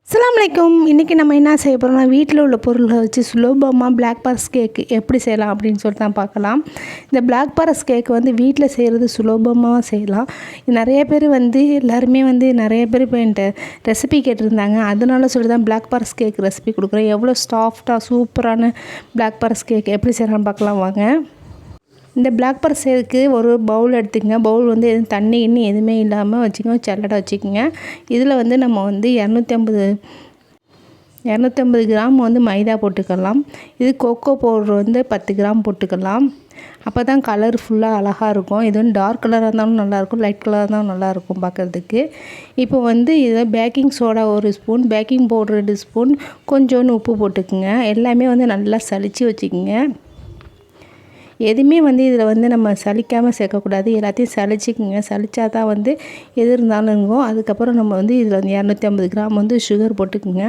அஸ்ஸலாமு அலைக்கும். இன்றைக்கி நம்ம என்ன செய்ய போகிறோம்னா, வீட்டில் உள்ள பொருளை வச்சு சுலபமாக பிளாக் ஃபாரஸ்ட் கேக்கு எப்படி செய்யலாம் அப்படின்னு சொல்லிட்டு தான் பார்க்கலாம். இந்த பிளாக் ஃபாரஸ்ட் கேக்கு வந்து வீட்டில் செய்கிறது சுலபமாக செய்யலாம். நிறைய பேர் எல்லாருமே நிறைய பேர் இப்போ என்கிட்ட ரெசிபி கேட்டிருந்தாங்க. அதனால சொல்லி தான் பிளாக் ஃபாரஸ்ட் கேக் ரெசிபி கொடுக்குறேன். எவ்வளோ சாஃப்டாக சூப்பரான பிளாக் ஃபாரஸ்ட் கேக் எப்படி செய்யலாம்னு பார்க்கலாம் வாங்க. இந்த பிளாக் பெப்பர் செய்யறதுக்கு ஒரு பவுல் எடுத்துக்கங்க. பவுல் எதுவும் தண்ணி எதுவுமே இல்லாமல் வச்சுக்கோங்க. சல்லடை வச்சுக்கோங்க. இதில் நம்ம 250 கிராம் மைதா போட்டுக்கலாம். இது கொக்கோ பவுடர் 10 கிராம் போட்டுக்கலாம். அப்போ தான் கலர் ஃபுல்லாக அழகாக இருக்கும். இது டார்க் கலராக இருந்தாலும் நல்லாயிருக்கும், லைட் கலராக இருந்தாலும் நல்லாயிருக்கும் பார்க்குறதுக்கு. இப்போ இதில் baking soda 1 spoon, baking powder 2 spoon, கொஞ்சோண்டு உப்பு போட்டுக்குங்க. எல்லாமே நல்லா சலிச்சு வச்சுக்கோங்க. எதுவுமே இதில் நம்ம சலிக்காமல் சேர்க்கக்கூடாது. எல்லாத்தையும் சலிச்சிக்குங்க. சலிச்சா தான் எது இருந்தாலும் இருக்கும். அதுக்கப்புறம் நம்ம இதில் 250 கிராம் சுகர் போட்டுக்குங்க.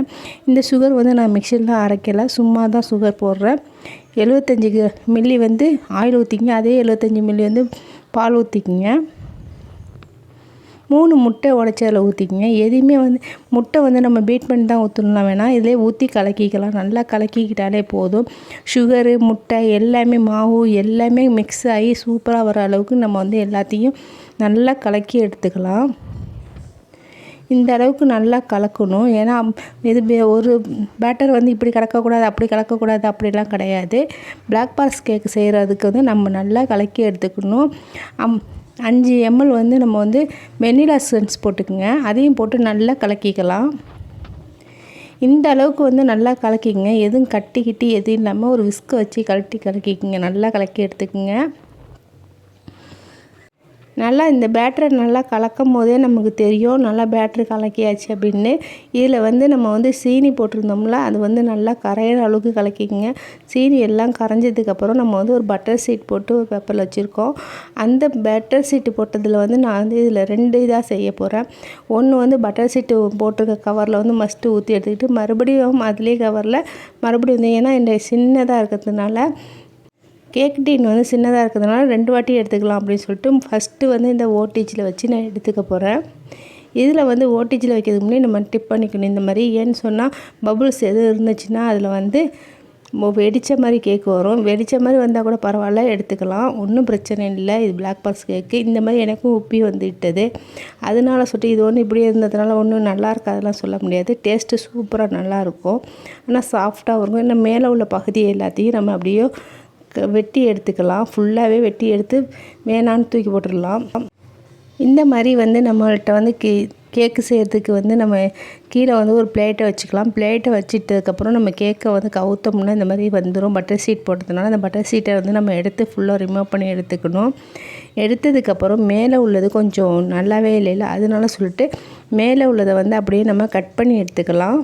இந்த சுகர் நான் மிக்சியில் அரைக்கலை, சும்மா தான் சுகர் போடுறேன். 75 மில்லி ஆயில் ஊற்றிக்கிங்க. அதே 75 மில்லி பால் ஊற்றிக்கிங்க. 3 முட்டை உடைச்சி அதில் ஊற்றிக்கிங்க. எதையுமே முட்டை நம்ம பீட் பண்ணி தான் ஊற்றணும்னா வேணாம், இதிலே ஊற்றி கலக்கிக்கலாம். நல்லா கலக்கிக்கிட்டாலே போதும். சுகரு, முட்டை எல்லாமே, மாவு எல்லாமே மிக்ஸ் ஆகி சூப்பராக வர அளவுக்கு நம்ம எல்லாத்தையும் நல்லா கலக்கி எடுத்துக்கலாம். இந்த அளவுக்கு நல்லா கலக்கணும். ஏன்னா இது ஒரு பேட்டர் இப்படி கலக்கக்கூடாது, அப்படி கலக்கக்கூடாது அப்படிலாம் கிடையாது. பிளாக் ஃபாரஸ்ட் கேக் செய்கிறதுக்கு நம்ம நல்லா கலக்கி எடுத்துக்கணும். 5 ml நம்ம வெண்ணிலா எசன்ஸ் போட்டுக்குங்க. அதையும் போட்டு நல்லா கலக்கிக்கலாம். இந்த அளவுக்கு நல்லா கலக்கிங்க. எதுவும் கட்டிக்கிட்டு எதுவும் இல்லாமல் ஒரு விஸ்க் வச்சு கலக்கிக்குங்க. நல்லா கலக்கி எடுத்துக்குங்க. நல்லா இந்த பேட்டரை நல்லா கலக்கும் போதே நமக்கு தெரியும் நல்லா பேட்டரி கலக்கியாச்சு அப்படின்னு. இதில் நம்ம சீனி போட்டிருந்தோம்ல, அது நல்லா கரையிற அளவுக்கு கலக்கிங்க. சீனி எல்லாம் கரைஞ்சதுக்கப்புறம் நம்ம ஒரு பட்டர் சீட் போட்டு ஒரு பேப்பரில் வச்சுருக்கோம். அந்த பட்டர் சீட்டு போட்டதில் நான் இதில் 2 இதாக செய்ய போகிறேன். ஒன்று பட்டர் சீட்டு போட்டிருக்க கவரில் மஸ்ட்டு ஊற்றி எடுத்துக்கிட்டு மறுபடியும் அதிலே கவரில் மறுபடியும் ஏன்னா இந்த சின்னதாக இருக்கிறதுனால கேக் டீன் சின்னதாக இருக்கிறதுனால 2 வாட்டி எடுத்துக்கலாம் அப்படின்னு சொல்லிட்டு ஃபஸ்ட்டு இந்த ஓடிஜியில் வச்சு நான் எடுத்துக்க போகிறேன். இதில் ஓடிஜியில் வைக்கிறதுக்கு முன்னாடி நம்ம டிப் பண்ணிக்கணும். இந்த மாதிரி ஏன்னு சொன்னால் பபுள்ஸ் எது இருந்துச்சுன்னா அதில் வெடித்த மாதிரி கேக் வரும். வெடித்த மாதிரி வந்தால் கூட பரவாயில்ல, எடுத்துக்கலாம், ஒன்றும் பிரச்சனை இல்லை. இது பிளாக் ஃபாரஸ்ட் கேக்கு இந்த மாதிரி எனக்கும் உப்பி விட்டது. அதனால சொல்லிட்டு இது இப்படியே இருந்ததுனால ஒன்றும் நல்லா இருக்காதெல்லாம் சொல்ல முடியாது. டேஸ்ட்டு சூப்பராக நல்லாயிருக்கும். ஆனால் சாஃப்டாக இருக்கும். இன்னும் மேலே உள்ள பகுதி எல்லாத்தையும் நம்ம அப்படியே வெட்டி எடுத்துக்கலாம். ஃபுல்லாகவே வெட்டி எடுத்து வேணான்னு தூக்கி போட்டுடலாம். இந்த மாதிரி நம்மள்கிட்ட கேக்கு செய்கிறதுக்கு நம்ம கீழே ஒரு பிளேட்டை வச்சுக்கலாம். பிளேட்டை வச்சிட்டதுக்கப்புறம் நம்ம கேக்கை கவுத்தோம்னா இந்த மாதிரி வந்துடும். பட்டர் சீட் போட்டதுனால அந்த பட்டர் சீட்டை நம்ம எடுத்து ஃபுல்லாக ரிமூவ் பண்ணி எடுத்துக்கணும். எடுத்ததுக்கப்புறம் மேலே உள்ளது கொஞ்சம் நல்லாவே இல்லைல்ல, அதனால சொல்லிட்டு மேலே உள்ளதை அப்படியே நம்ம கட் பண்ணி எடுத்துக்கலாம்.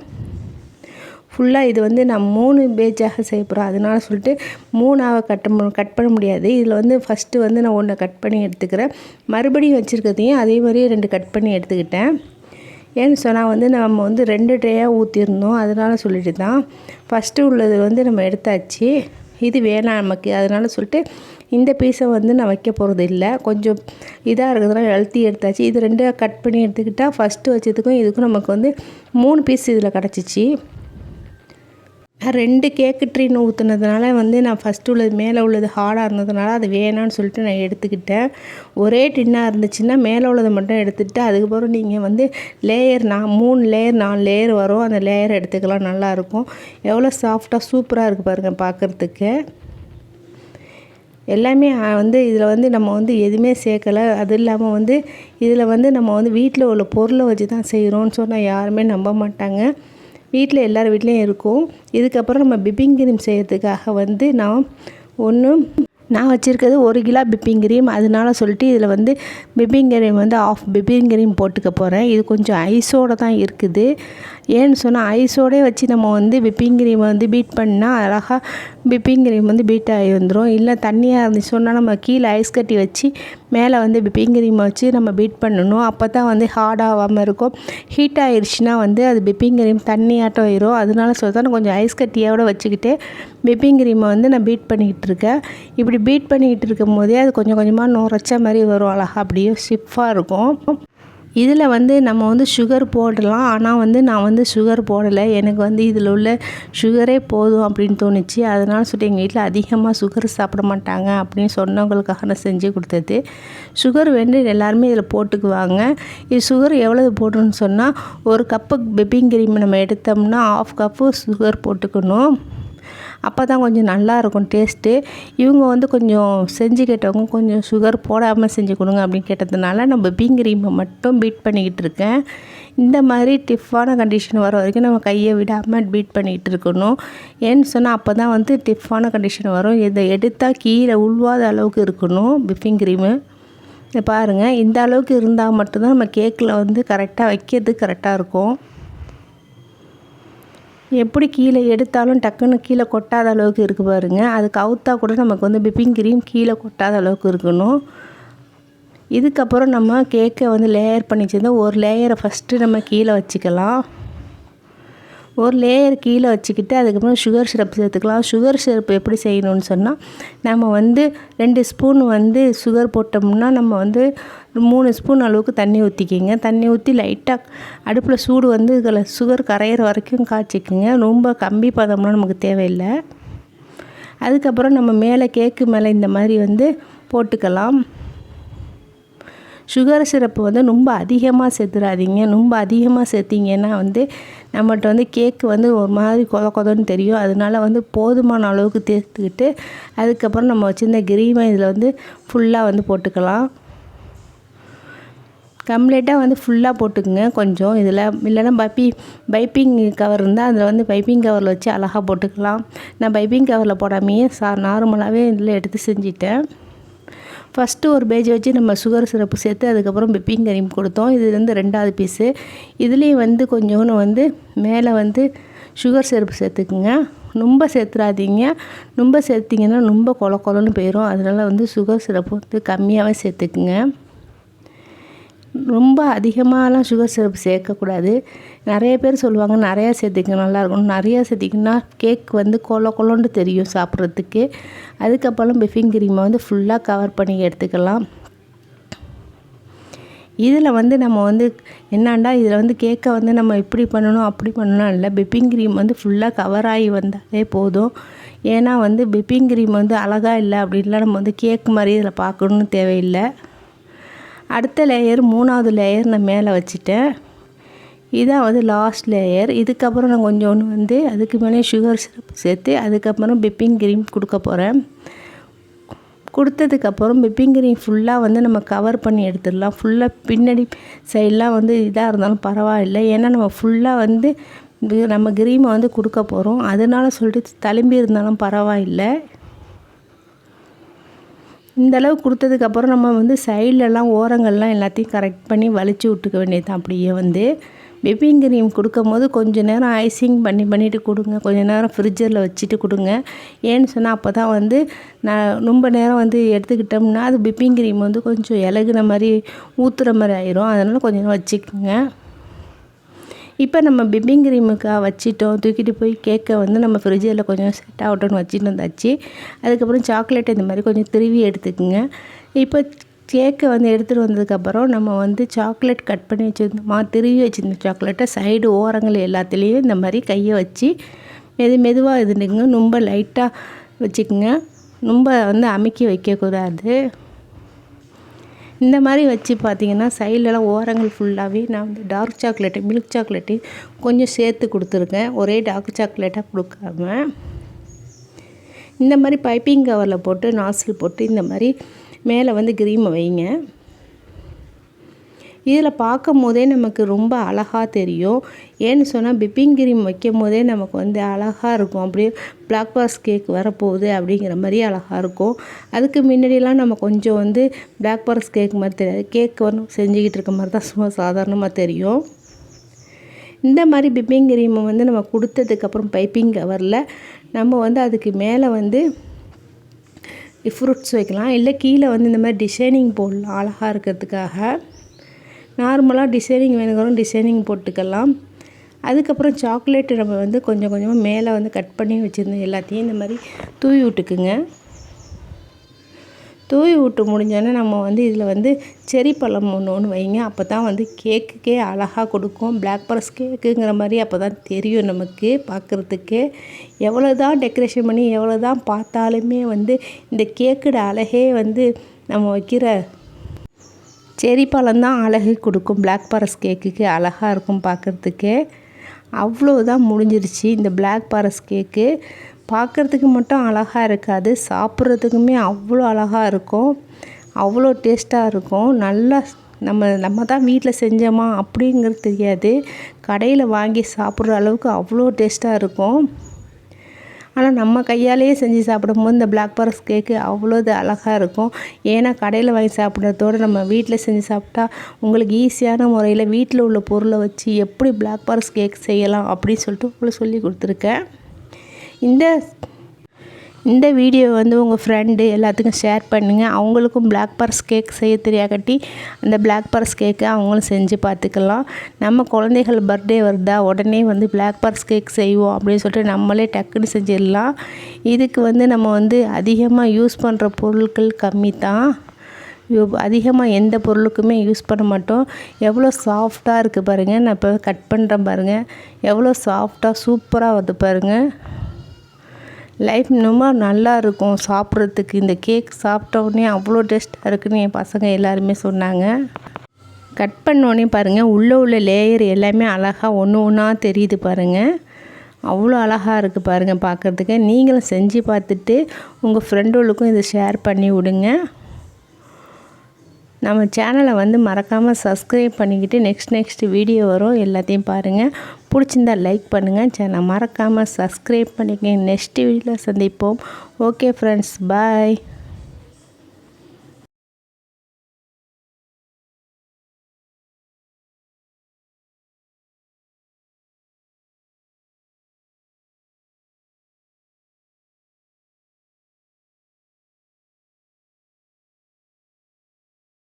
ஃபுல்லாக இது நான் 3 பேஜாக செய்ய போகிறேன். அதனால சொல்லிட்டு 3ஆக கட் பண்ண முடியாது. இதில் ஃபஸ்ட்டு நான் 1 கட் பண்ணி எடுத்துக்கிறேன். மறுபடியும் வச்சுருக்கிறதையும் அதே மாதிரியே 2 கட் பண்ணி எடுத்துக்கிட்டேன். ஏன்னு சொன்னால் நம்ம 2 ட்ரேயாக ஊற்றிருந்தோம். அதனால சொல்லிட்டு தான் ஃபஸ்ட்டு உள்ளது நம்ம எடுத்தாச்சு. இது வேணாம் நமக்கு, அதனால சொல்லிட்டு இந்த பீஸை நான் வைக்க போகிறது இல்லை. கொஞ்சம் இதாக இருக்கிறதுனால அழுத்தி எடுத்தாச்சு. இது 2 கட் பண்ணி எடுத்துக்கிட்டால் ஃபஸ்ட்டு வச்சதுக்கும் இதுக்கும் நமக்கு 3 பீஸ் இதில் கிடச்சிச்சு. 2 கேக்கு ட்ரீன்னு ஊற்றுனதுனால நான் ஃபஸ்ட்டு உள்ளது மேலே உள்ளது ஹார்டாக இருந்ததுனால அது வேணான்னு சொல்லிட்டு நான் எடுத்துக்கிட்டேன். ஒரே டின்னாக இருந்துச்சுன்னா மேலே உள்ளதை மட்டும் எடுத்துகிட்டு அதுக்கப்புறம் நீங்கள் லேயர் 3 லேயர் 4 லேயர் வரும், அந்த லேயர் எடுத்துக்கலாம். நல்லாயிருக்கும். எவ்வளோ சாஃப்டாக சூப்பராக இருக்குது பாருங்கள் பார்க்குறதுக்கு. எல்லாமே இதில் நம்ம எதுவுமே சேர்க்கலை. அது இல்லாமல் இதில் நம்ம வீட்டில் உள்ள பொருளை வச்சு தான் செய்கிறோன்னு சொன்னால் யாருமே நம்ப மாட்டாங்க. வீட்டில் எல்லார் வீட்லேயும் இருக்கும். இதுக்கப்புறம் நம்ம விப்பிங் க்ரீம் செய்கிறதுக்காக நான் வச்சுருக்கிறது 1 கிலோ விப்பிங் க்ரீம். அதனால சொல்லிட்டு இதில் whipping cream of whipping cream போட்டுக்க போகிறேன். இது கொஞ்சம் ஐஸோடு தான் இருக்குது. ஏன்னு சொன்னால் ஐஸோடே வச்சு நம்ம விப்பிங் க்ரீமை பீட் பண்ணால் அழகாக விப்பிங் க்ரீம் பீட் ஆகி வந்துடும். இல்லை தண்ணியாக இருந்துச்சு சொன்னால் நம்ம கீழே ஐஸ் கட்டி வச்சு மேலே விப்பிங் க்ரீமை வச்சு நம்ம பீட் பண்ணணும். அப்போ தான் ஹார்டாகாமல் இருக்கும். ஹீட் ஆகிடுச்சுன்னா அது விப்பிங் க்ரீம் தண்ணியாட்டம் ஆயிரும். அதனால சொல்லிட்டு கொஞ்சம் ஐஸ் கட்டியோட வச்சுக்கிட்டு விப்பிங் க்ரீமை நான் பீட் பண்ணிக்கிட்டு இருக்கேன். இப்படி பீட் பண்ணிக்கிட்டு இருக்கும் போதே அது கொஞ்சம் கொஞ்சமாக நுரைச்ச மாதிரி வரும். அழகாக அப்படியே ஸ்டிஃபாக இருக்கும். இதில் வந்து நம்ம வந்து சுகர் போடலாம். ஆனால் வந்து நான் வந்து சுகர் போடலை. எனக்கு வந்து இதில் உள்ள சுகரே போதும் அப்படின்னு தோணுச்சு. அதனால சொல்லிட்டு எங்கள் வீட்டில் அதிகமாக சுகர் சாப்பிட மாட்டாங்க அப்படின்னு சொன்னவங்களுக்காக நான் செஞ்சு கொடுத்தது. சுகர் வந்து எல்லாருமே இதில் போட்டுக்குவாங்க. இது சுகர் எவ்வளவு போடணும்னு சொன்னால், ஒரு கப்பு விப்பிங் க்ரீம் நம்ம எடுத்தோம்னா 1/2 கப்பு சுகர் போட்டுக்கணும். அப்போ தான் கொஞ்சம் நல்லாயிருக்கும் டேஸ்ட்டு. இவங்க வந்து கொஞ்சம் செஞ்சு கேட்டவங்க கொஞ்சம் சுகர் போடாமல் செஞ்சு கொடுங்க அப்படின்னு கேட்டதுனால நான் விப்பிங் க்ரீமை மட்டும் பீட் பண்ணிக்கிட்டு இருக்கேன். இந்த மாதிரி டிஃப்பான கண்டிஷன் வர வரைக்கும் நம்ம கையை விடாமல் பீட் பண்ணிக்கிட்டு இருக்கணும். ஏன்னு சொன்னால் அப்போ தான் வந்து டிஃப்பான கண்டிஷன் வரும். இதை எடுத்தால் கீழே உள்வாத அளவுக்கு இருக்கணும் விப்பிங் க்ரீமு. இதை பாருங்கள், இந்த அளவுக்கு இருந்தால் மட்டும்தான் நம்ம கேக்கில் வந்து கரெக்டாக வைக்கிறதுக்கு கரெக்டாக இருக்கும். எப்படி கீழே எடுத்தாலும் டக்குன்னு கீழே கொட்டாத அளவுக்கு இருக்குது பாருங்கள். அது கவுத்தா கூட நமக்கு வந்து விப்பிங் க்ரீம் கீழே கொட்டாத அளவுக்கு இருக்கணும். இதுக்கப்புறம் நம்ம கேக்கை வந்து லேயர் பண்ணி வச்சுருந்தோம். ஒரு லேயரை ஃபஸ்ட்டு நம்ம கீழே வச்சுக்கலாம். ஒரு லேயர் கீழே வச்சுக்கிட்டு அதுக்கப்புறம் சுகர் சிரப் சேர்த்துக்கலாம். சுகர் சிரப் எப்படி செய்யணும்னு சொன்னால், நம்ம வந்து 2 ஸ்பூன் வந்து சுகர் போட்டோம்னா நம்ம வந்து 3 ஸ்பூன் அளவுக்கு தண்ணி ஊற்றிக்கிங்க. தண்ணி ஊற்றி லைட்டாக அடுப்பில் சூடு வந்து இதில் சுகர் கரையிற வரைக்கும் காய்ச்சிக்குங்க. ரொம்ப கம்பி பதம்லாம் நமக்கு தேவையில்லை. அதுக்கப்புறம் நம்ம மேலே கேக்கு மேலே இந்த மாதிரி வந்து போட்டுக்கலாம். சுகர் சிரப்பு வந்து ரொம்ப அதிகமாக சேர்த்துடாதீங்க. ரொம்ப அதிகமாக சேர்த்திங்கன்னா வந்து நம்மகிட்ட வந்து கேக்கு வந்து ஒரு மாதிரி கொதன்னு தெரியும். அதனால வந்து போதுமான அளவுக்கு சேர்த்துக்கிட்டு அதுக்கப்புறம் நம்ம வச்சுருந்த க்ரீமை இதில் வந்து ஃபுல்லாக வந்து போட்டுக்கலாம். கம்ப்ளீட்டாக வந்து ஃபுல்லாக போட்டுக்குங்க. கொஞ்சம் இதில் இல்லைன்னா பைப்பிங் கவர் இருந்தால் அதில் வந்து பைப்பிங் கவரில் வச்சு அழகாக போட்டுக்கலாம். நான் பைப்பிங் கவரில் போடாமையே நார்மலாகவே இதில் எடுத்து செஞ்சிட்டேன். ஃபஸ்ட்டு ஒரு பேஜ் வச்சு நம்ம சுகர் சிரப்பு சேர்த்து அதுக்கப்புறம் விப்பிங் க்ரீம் கொடுத்தோம். இது வந்து 2வது பீஸு. இதுலேயும் வந்து கொஞ்சோன்னு வந்து மேலே வந்து சுகர் சிரப்பு சேர்த்துக்குங்க. ரொம்ப சேர்த்துடாதீங்க. ரொம்ப சேர்த்திங்கன்னா ரொம்ப கொலன்னு போயிடும். அதனால் வந்து சுகர் சிரப்பு வந்து கம்மியாகவே சேர்த்துக்குங்க. ரொம்ப அதிகமாகலாம் சுகர் சிரப் சேர்க்கக்கூடாது. நிறைய பேர் சொல்லுவாங்க நிறையா சேர்த்திக்க நல்லாயிருக்கும். நிறையா சேர்த்திங்கன்னா கேக் வந்து கொலன்னு தெரியும் சாப்பிட்றதுக்கு. அதுக்கப்புறம் விப்பிங் க்ரீமை வந்து ஃபுல்லாக கவர் பண்ணி எடுத்துக்கலாம். இதில் வந்து நம்ம வந்து என்னாண்டா இதில் வந்து கேக்கை வந்து நம்ம இப்படி பண்ணணும் அப்படி பண்ணணும் இல்லை. விப்பிங் க்ரீம் வந்து ஃபுல்லாக கவர் ஆகி வந்தாலே போதும். ஏன்னா வந்து விப்பிங் க்ரீம் வந்து அழகாக இல்லை அப்படின்லாம் நம்ம வந்து கேக் மாதிரி இதில் பார்க்கணுன்னு தேவையில்லை. அடுத்த லேயர் 3வது லேயர் நான் மேலே வச்சுட்டேன். இதான் வந்து லாஸ்ட் லேயர். இதுக்கப்புறம் நான் கொஞ்சோண்டு வந்து அதுக்கு மேலே சுகர் சிரப் சேர்த்து அதுக்கப்புறம் விப்பிங் க்ரீம் கொடுக்க போகிறேன். கொடுத்ததுக்கப்புறம் விப்பிங் க்ரீம் ஃபுல்லாக வந்து நம்ம கவர் பண்ணி எடுத்துடலாம். ஃபுல்லாக பின்னாடி சைடெலாம் வந்து இதாக இருந்தாலும் பரவாயில்லை. ஏன்னா நம்ம ஃபுல்லாக வந்து நம்ம க்ரீமை வந்து கொடுக்க போகிறோம். அதனால சொல்லிட்டு தழும்பி இருந்தாலும் பரவாயில்லை. இந்தளவு கொடுத்ததுக்கப்புறம் நம்ம வந்து சைட்லலாம் ஓரங்கள்லாம் எல்லாத்தையும் கரெக்ட் பண்ணி வலிச்சு விட்டுக்க வேண்டியது தான். அப்படியே வந்து விப்பிங் க்ரீம் கொடுக்கும் போது கொஞ்சம் நேரம் ஐசிங் பண்ணிவிட்டு கொடுங்க. கொஞ்சம் நேரம் ஃப்ரிட்ஜரில் வச்சுட்டு கொடுங்க. ஏன்னு சொன்னால் அப்போ தான் வந்து நான் ரொம்ப நேரம் வந்து எடுத்துக்கிட்டோம்னா அது விப்பிங் க்ரீம் வந்து கொஞ்சம் இலகுன மாதிரி ஊற்றுற மாதிரி ஆயிரும். அதனால் கொஞ்சம் நேரம் வச்சுக்கோங்க. இப்போ நம்ம விப்பிங் க்ரீமுக்காக வச்சிட்டோம். தூக்கிட்டு போய் கேக்கை வந்து நம்ம ஃப்ரிட்ஜில் கொஞ்சம் செட் ஆகட்டும்னு வச்சுட்டு வந்தாச்சு. அதுக்கப்புறம் சாக்லேட் இந்த மாதிரி கொஞ்சம் திருவி எடுத்துக்குங்க. இப்போ கேக்கை வந்து எடுத்துகிட்டு வந்ததுக்கப்புறம் நம்ம வந்து சாக்லேட் கட் பண்ணி வச்சுருந்தோமா, திருவி வச்சுருந்த சாக்லேட்டை சைடு ஓரங்கள் எல்லாத்துலேயும் இந்த மாதிரி கையை வச்சு மெதுவாக இதுனுங்க. ரொம்ப லைட்டாக வச்சுக்குங்க. ரொம்ப வந்து அமுக்கி வைக்கக்கூடாது. இந்த மாதிரி வச்சு பார்த்திங்கன்னா சைட்லலாம் ஓரங்கள் ஃபுல்லாகவே நான் வந்து டார்க் சாக்லேட்டு மில்க் சாக்லேட்டு கொஞ்சம் சேர்த்து கொடுத்துருக்கேன். ஒரே டார்க் சாக்லேட்டாக கொடுக்காம இந்த மாதிரி பைப்பிங் கவரில் போட்டு நாசில் போட்டு இந்த மாதிரி மேலே வந்து க்ரீமை வைங்க. இதில் பார்க்கும் போதே நமக்கு ரொம்ப அழகாக தெரியும். ஏன்னு சொன்னால் விப்பிங் க்ரீம் வைக்கும் போதே நமக்கு வந்து அழகாக இருக்கும். அப்படியே பிளாக் ஃபாரஸ்ட் கேக் வரப்போகுது அப்படிங்கிற மாதிரி அழகாக இருக்கும். அதுக்கு முன்னாடியெலாம் நம்ம கொஞ்சம் வந்து பிளாக் ஃபாரஸ்ட் கேக் மாதிரி தெரியாது. கேக் வந்து செஞ்சுக்கிட்டு இருக்க மாதிரி தான் சும்மா சாதாரணமாக தெரியும். இந்த மாதிரி விப்பிங் க்ரீமை வந்து நம்ம கொடுத்ததுக்கப்புறம் பைப்பிங் கவரில் நம்ம வந்து அதுக்கு மேலே வந்து ஃப்ரூட்ஸ் வைக்கலாம். இல்லை கீழே வந்து இந்த மாதிரி டிசைனிங் போடலாம் அழகாக இருக்கிறதுக்காக. நார்மலாக டிசைனிங் வேணுங்கிறோம் டிசைனிங் போட்டுக்கலாம். அதுக்கப்புறம் சாக்லேட்டு நம்ம வந்து கொஞ்சம் கொஞ்சமாக மேலே வந்து கட் பண்ணி வச்சுருந்தோம் எல்லாத்தையும் இந்த மாதிரி தூவி விட்டுக்குங்க. தூவி விட்டு முடிஞ்சோடனே நம்ம வந்து இதில் வந்து செரி பழம் ஒன்று வைங்க. அப்போ தான் வந்து கேக்குக்கே அழகாக கொடுக்கும். பிளாக் ஃபாரஸ்ட் கேக்குங்கிற மாதிரி அப்போ தான் தெரியும் நமக்கு பார்க்குறதுக்கு. எவ்வளோ தான் டெக்கரேஷன் பண்ணி எவ்வளோ தான் பார்த்தாலுமே வந்து இந்த கேக்கோட அழகே வந்து நம்ம வைக்கிற செரி பழம் தான் அழகு கொடுக்கும். பிளாக் ஃபாரஸ்ட் கேக்குக்கு அழகாக இருக்கும் பார்க்குறதுக்கு. அவ்வளோதான் முடிஞ்சிருச்சு இந்த பிளாக் ஃபாரஸ்ட் கேக்கு. பார்க்குறதுக்கு மட்டும் அழகாக இருக்காது, சாப்பிட்றதுக்குமே அவ்வளோ அழகாக இருக்கும், அவ்வளோ டேஸ்ட்டாக இருக்கும். நல்லா நம்ம தான் வீட்டில் செஞ்சோமா அப்படிங்கிறது தெரியாது. கடையில் வாங்கி சாப்பிட்ற அளவுக்கு அவ்வளோ டேஸ்ட்டாக இருக்கும். ஆனால் நம்ம கையாலேயே செஞ்சு சாப்பிடும்போது இந்த பிளாக் ஃபாரஸ்ட் கேக்கு அவ்வளோ அழகாக இருக்கும். ஏன்னா கடையில் வாங்கி சாப்பிட்றதோடு நம்ம வீட்டில் செஞ்சு சாப்பிட்டா உங்களுக்கு ஈஸியான முறையில் வீட்டில் உள்ள பொருளை வச்சு எப்படி பிளாக் ஃபாரஸ்ட் கேக் செய்யலாம் அப்படின்னு சொல்லிட்டு உங்களுக்கு சொல்லி கொடுத்துருக்கேன். இந்த வீடியோ வந்து உங்கள் ஃப்ரெண்டு எல்லாத்துக்கும் ஷேர் பண்ணுங்கள். அவங்களுக்கும் பிளாக் ஃபாரஸ்ட் கேக் செய்ய தெரியாட்டி அந்த பிளாக் ஃபாரஸ்ட் கேக்கை அவங்களும் செஞ்சு பார்த்துக்கலாம். நம்ம குழந்தைகள் பர்த்டே வருதா உடனே வந்து பிளாக் ஃபாரஸ்ட் கேக் செய்வோம் அப்படின்னு சொல்லிட்டு நம்மளே டக்குன்னு செஞ்சிடலாம். இதுக்கு வந்து நம்ம வந்து அதிகமாக யூஸ் பண்ணுற பொருட்கள் கம்மி தான். அதிகமாக எந்த பொருளுக்குமே யூஸ் பண்ண மாட்டோம். எவ்வளோ சாஃப்டாக இருக்குது பாருங்கள். நான் இப்போ கட் பண்ணுறேன் பாருங்கள், எவ்வளோ சாஃப்டாக சூப்பராக வருது பாருங்கள். லைஃப் ரொம்ப நல்லா இருக்கும் சாப்பிட்றதுக்கு. இந்த கேக் சாப்பிட்ட உடனே அவ்வளோ டேஸ்ட்டாக இருக்குதுன்னு என் பசங்க எல்லாருமே சொன்னாங்க. கட் பண்ணோடனே பாருங்கள் உள்ள லேயர் எல்லாமே அழகாக ஒன்று ஒன்றா தெரியுது பாருங்கள். அவ்வளோ அழகாக இருக்குது பாருங்கள் பார்க்குறதுக்கு. நீங்களும் செஞ்சு பார்த்துட்டு உங்கள் ஃப்ரெண்டுகளுக்கும் இதை ஷேர் பண்ணி விடுங்க. நம்ம சேனலை வந்து மறக்காமல் சப்ஸ்கிரைப் பண்ணிக்கிட்டு நெக்ஸ்ட் வீடியோ வரும், எல்லாத்தையும் பாருங்கள். பிடிச்சிருந்தால் லைக் பண்ணுங்கள். சேனலை மறக்காமல் சப்ஸ்கிரைப் பண்ணிக்கங்க. நெக்ஸ்ட் வீடியோவில் சந்திப்போம். ஓகே ஃப்ரெண்ட்ஸ், பாய்.